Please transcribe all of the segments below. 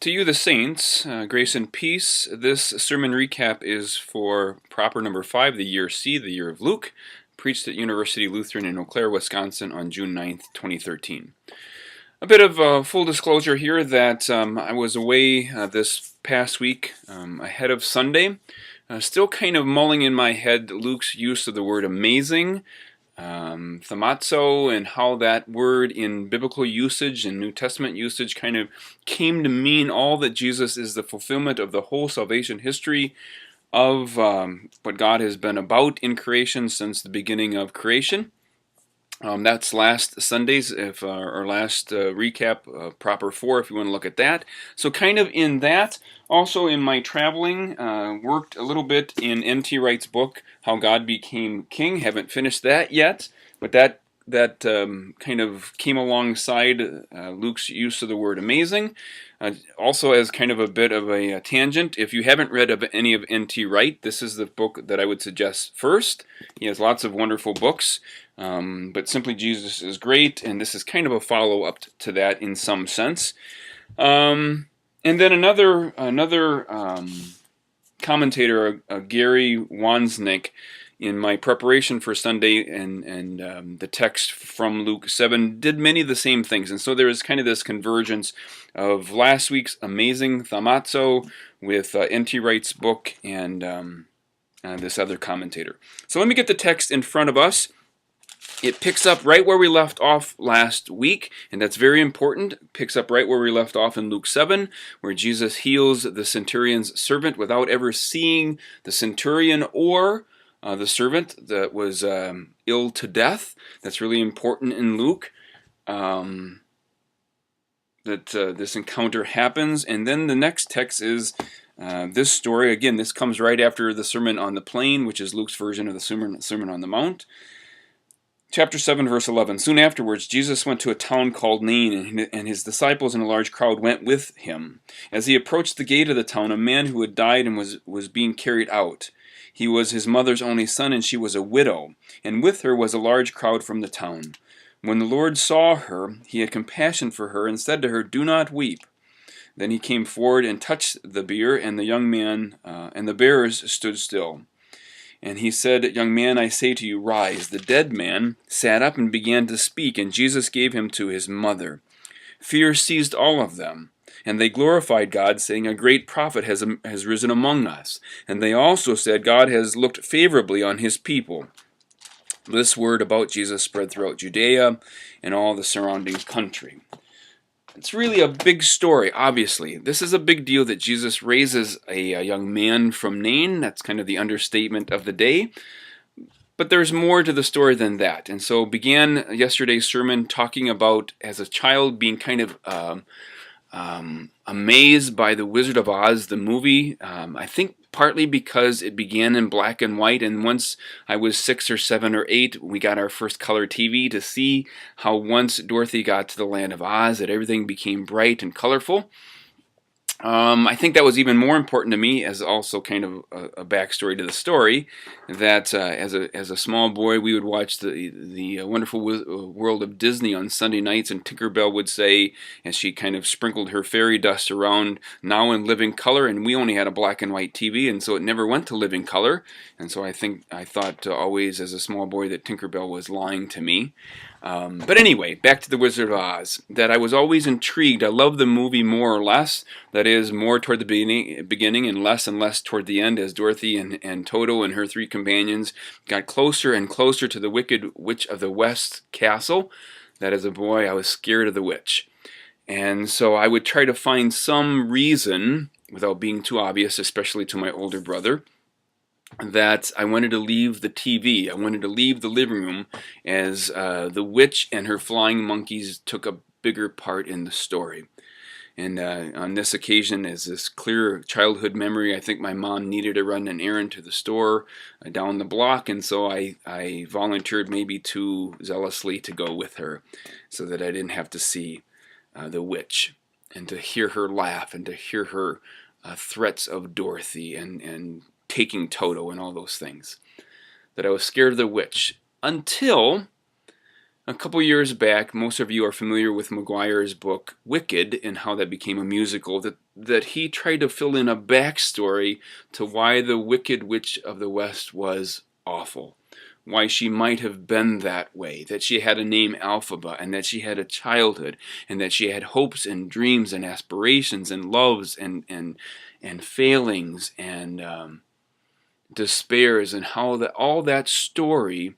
To you, the saints, grace and peace. This sermon recap is for proper number 5, the year C, the year of Luke, preached at University Lutheran in Eau Claire, Wisconsin on June 9th, 2013. A bit of full disclosure here that I was away this past week ahead of Sunday. Still kind of mulling in my head Luke's use of the word amazing, thaumazo, and how that word in biblical usage and New Testament usage kind of came to mean all that Jesus is the fulfillment of the whole salvation history of what God has been about in creation since the beginning of creation. That's last Sunday's, or last recap, proper 4, if you want to look at that. So kind of in that, also in my traveling, worked a little bit in N.T. Wright's book, How God Became King. Haven't finished that yet, but that kind of came alongside Luke's use of the word amazing. Also as kind of a bit of a tangent, if you haven't read of any of N.T. Wright, this is the book that I would suggest first. He has lots of wonderful books. But Simply Jesus is great, and this is kind of a follow-up to that in some sense. And then another commentator, Gary Wansnick, in my preparation for Sunday and the text from Luke 7, did many of the same things. And so there is kind of this convergence of last week's amazing thaumazo with N.T. Wright's book and this other commentator. So let me get the text in front of us. It picks up right where we left off last week, and that's very important. It picks up right where we left off in Luke 7, where Jesus heals the centurion's servant without ever seeing the centurion or the servant that was ill to death. That's really important in Luke, that this encounter happens. And then the next text is this story. Again, this comes right after the Sermon on the Plain, which is Luke's version of the Sermon on the Mount. Chapter 7, verse 11. Soon afterwards, Jesus went to a town called Nain, and his disciples and a large crowd went with him. As he approached the gate of the town, a man who had died and was being carried out. He was his mother's only son, and she was a widow, and with her was a large crowd from the town. When the Lord saw her, he had compassion for her, and said to her, "Do not weep." Then he came forward and touched the bier, and the young man and the bearers stood still. And he said, "Young man, I say to you, rise." The dead man sat up and began to speak, and Jesus gave him to his mother. Fear seized all of them, and they glorified God, saying, "A great prophet has risen among us." And they also said, "God has looked favorably on his people." This word about Jesus spread throughout Judea and all the surrounding country. It's really a big story, obviously. This is a big deal that Jesus raises a young man from Nain. That's kind of the understatement of the day. But there's more to the story than that. And so began yesterday's sermon talking about, as a child, being kind of amazed by The Wizard of Oz, the movie. I think partly because it began in black and white, and once I was 6 or 7 or 8, we got our first color TV to see how once Dorothy got to the land of Oz, that everything became bright and colorful. I think that was even more important to me as also kind of a backstory to the story, that as a small boy we would watch the Wonderful World of Disney on Sunday nights, and Tinkerbell would say, as she kind of sprinkled her fairy dust around, "Now in living color," and we only had a black and white TV, and so it never went to living color, and so I thought always as a small boy that Tinkerbell was lying to me. But anyway, back to The Wizard of Oz, that I was always intrigued. I loved the movie more or less, that is, more toward the beginning and less toward the end, as Dorothy and Toto and her 3 companions got closer and closer to the Wicked Witch of the West castle. That as a boy, I was scared of the witch. And so I would try to find some reason, without being too obvious, especially to my older brother, that I wanted to leave the TV. I wanted to leave the living room as the witch and her flying monkeys took a bigger part in the story. And on this occasion, as this clear childhood memory, I think my mom needed to run an errand to the store down the block, and so I volunteered, maybe too zealously, to go with her so that I didn't have to see the witch and to hear her laugh and to hear her threats of Dorothy and taking Toto and all those things. That I was scared of the witch until A couple years back, most of you are familiar with Maguire's book Wicked and how that became a musical, that he tried to fill in a backstory to why the Wicked Witch of the West was awful. Why she might have been that way, that she had a name Alphaba, and that she had a childhood, and that she had hopes and dreams and aspirations and loves and failings and despairs, and how all that story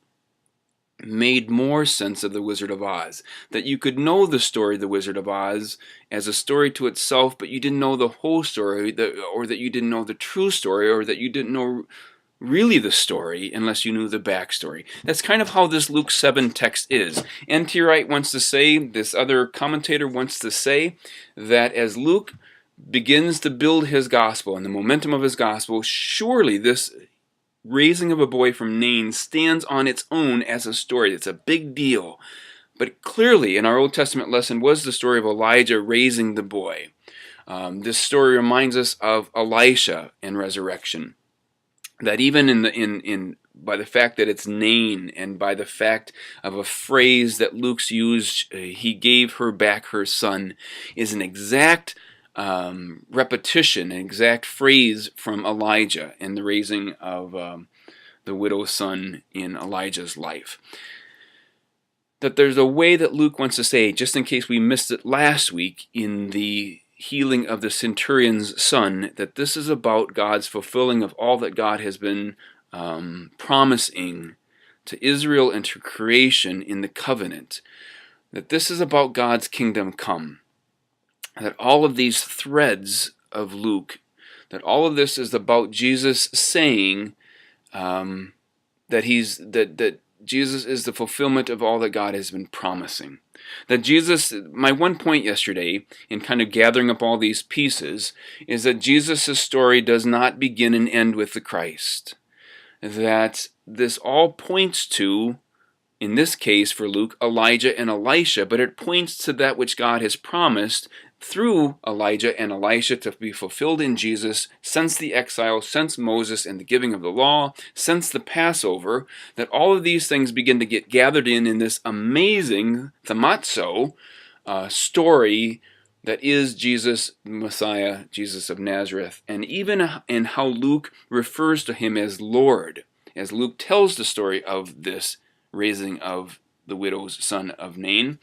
made more sense of the Wizard of Oz. That you could know the story of the Wizard of Oz as a story to itself, but you didn't know the whole story, or that you didn't know the true story, or that you didn't know really the story unless you knew the backstory. That's kind of how this Luke 7 text is. N.T. Wright wants to say, this other commentator wants to say, that as Luke begins to build his gospel and the momentum of his gospel, surely this raising of a boy from Nain stands on its own as a story. It's a big deal. But clearly in our Old Testament lesson was the story of Elijah raising the boy. This story reminds us of Elisha and resurrection. That even by the fact that it's Nain, and by the fact of a phrase that Luke's used, he gave her back her son, is an exact repetition, an exact phrase from Elijah and the raising of the widow's son in Elijah's life. That there's a way that Luke wants to say, just in case we missed it last week in the healing of the centurion's son, that this is about God's fulfilling of all that God has been promising to Israel and to creation in the covenant. That this is about God's kingdom come. That all of these threads of Luke, that all of this is about Jesus saying that Jesus is the fulfillment of all that God has been promising. That Jesus, my one point yesterday in kind of gathering up all these pieces, is that Jesus' story does not begin and end with the Christ. That this all points to, in this case for Luke, Elijah and Elisha, but it points to that which God has promised through Elijah and Elisha to be fulfilled in Jesus since the exile, since Moses and the giving of the law, since the Passover, that all of these things begin to get gathered in this amazing themazo story that is Jesus, Messiah, Jesus of Nazareth, and even in how Luke refers to him as Lord, as Luke tells the story of this raising of the widow's son of Nain.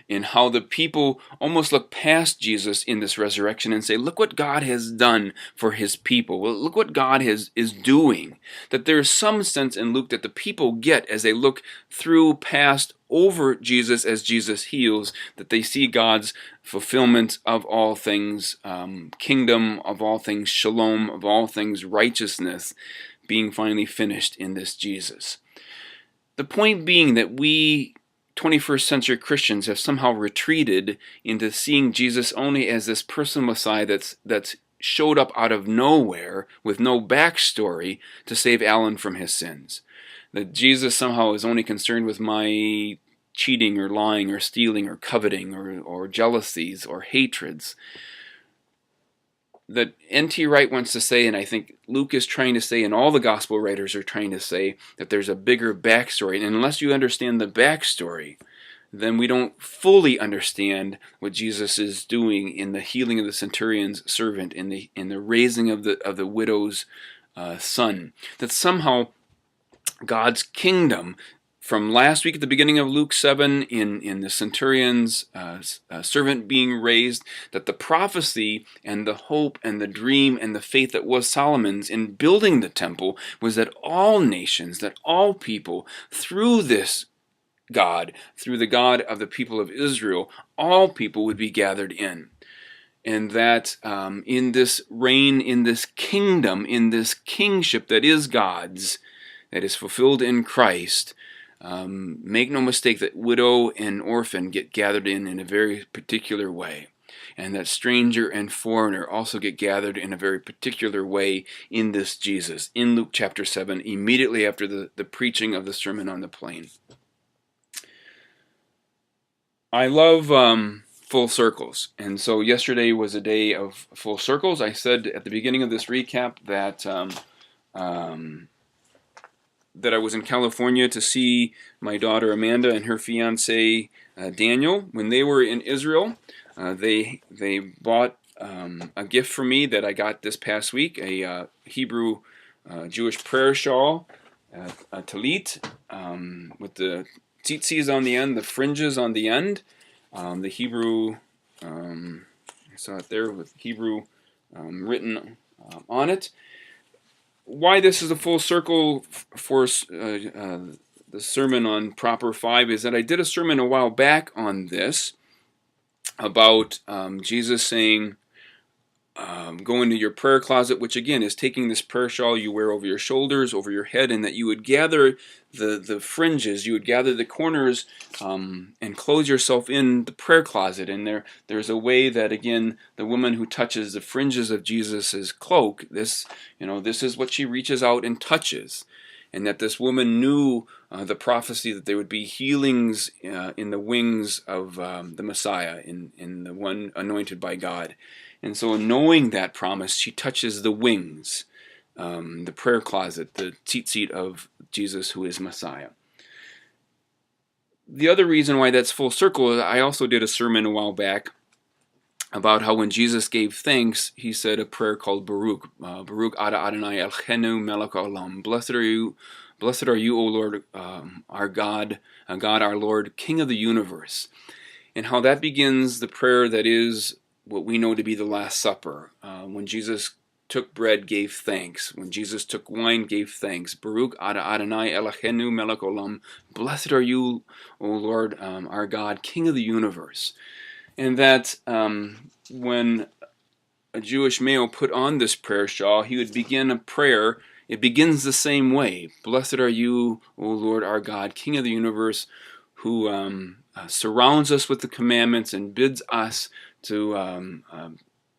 In how the people almost look past Jesus in this resurrection and say, look what God has done for his people. Well, look what God is doing. That there is some sense in Luke that the people get as they look through past over Jesus as Jesus heals, that they see God's fulfillment of all things, kingdom, of all things shalom, of all things righteousness, being finally finished in this Jesus. The point being that we 21st century Christians have somehow retreated into seeing Jesus only as this personal Messiah that's showed up out of nowhere with no backstory to save Alan from his sins. That Jesus somehow is only concerned with my cheating or lying or stealing or coveting or jealousies or hatreds. That N.T. Wright wants to say, and I think Luke is trying to say, and all the gospel writers are trying to say, that there's a bigger backstory. And unless you understand the backstory, then we don't fully understand what Jesus is doing in the healing of the centurion's servant, in the raising of the widow's son. That somehow God's kingdom, from last week at the beginning of Luke 7, in the centurion's servant being raised, that the prophecy and the hope and the dream and the faith that was Solomon's in building the temple was that all nations, that all people, through this God, through the God of the people of Israel, all people would be gathered in. And that in this reign, in this kingdom, in this kingship that is God's, that is fulfilled in Christ, make no mistake that widow and orphan get gathered in a very particular way. And that stranger and foreigner also get gathered in a very particular way in this Jesus, in Luke chapter 7, immediately after the preaching of the Sermon on the Plain. I love full circles. And so yesterday was a day of full circles. I said at the beginning of this recap that that I was in California to see my daughter Amanda and her fiance Daniel. When they were in Israel, they bought a gift for me that I got this past week, a Hebrew Jewish prayer shawl, a talit, with the tzitzis on the end, the fringes on the end, the Hebrew, I saw it there with Hebrew written on it. Why this is a full circle for the sermon on Proper 5 is that I did a sermon a while back on this, about Jesus saying, go into your prayer closet, which again is taking this prayer shawl you wear over your shoulders, over your head, and that you would gather the fringes, you would gather the corners, and close yourself in the prayer closet. And there's a way that, again, the woman who touches the fringes of Jesus's cloak, this is what she reaches out and touches. And that this woman knew the prophecy that there would be healings in the wings of the Messiah, in the one anointed by God. And so, knowing that promise, she touches the wings, the prayer closet, the tzitzit of Jesus, who is Messiah. The other reason why that's full circle is I also did a sermon a while back about how when Jesus gave thanks, he said a prayer called Baruch. Baruch Ada Adonai Elchenu Melech Olam. Blessed are you, O Lord, our God, our Lord, King of the universe. And how that begins the prayer that is what we know to be the Last Supper. When Jesus took bread, gave thanks. When Jesus took wine, gave thanks. Baruch Ada Adonai Elachenu Melech Olam. Blessed are you, O Lord, our God, King of the universe. And that when a Jewish male put on this prayer shawl, he would begin a prayer. It begins the same way. Blessed are you, O Lord, our God, King of the universe, who surrounds us with the commandments and bids us to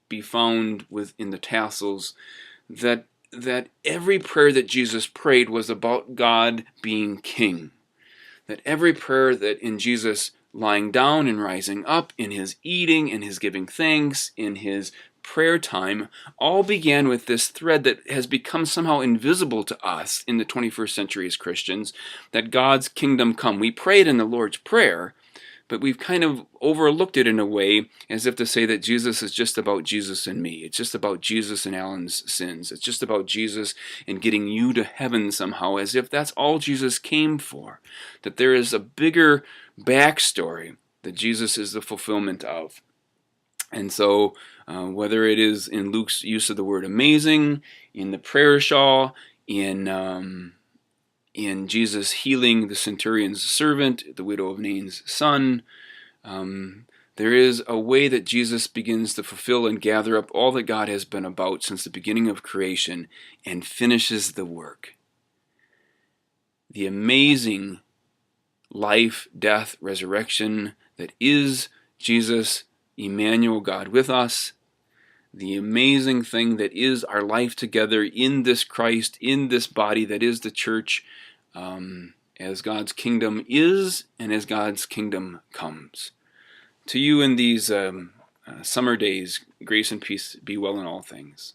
be found within the tassels. That every prayer that Jesus prayed was about God being king. That every prayer that in Jesus lying down and rising up, in his eating, in his giving thanks, in his prayer time, all began with this thread that has become somehow invisible to us in the 21st century as Christians, that God's kingdom come. We prayed in the Lord's Prayer, but we've kind of overlooked it in a way as if to say that Jesus is just about Jesus and me. It's just about Jesus and Alan's sins. It's just about Jesus and getting you to heaven somehow, as if that's all Jesus came for. That there is a bigger backstory that Jesus is the fulfillment of. And so whether it is in Luke's use of the word amazing, in the prayer shawl, in Jesus healing the centurion's servant, the widow of Nain's son, there is a way that Jesus begins to fulfill and gather up all that God has been about since the beginning of creation and finishes the work. The amazing life, death, resurrection that is Jesus, Emmanuel, God with us. The amazing thing that is our life together in this Christ, in this body that is the church, as God's kingdom is and as God's kingdom comes. To you in these summer days, grace and peace be well in all things.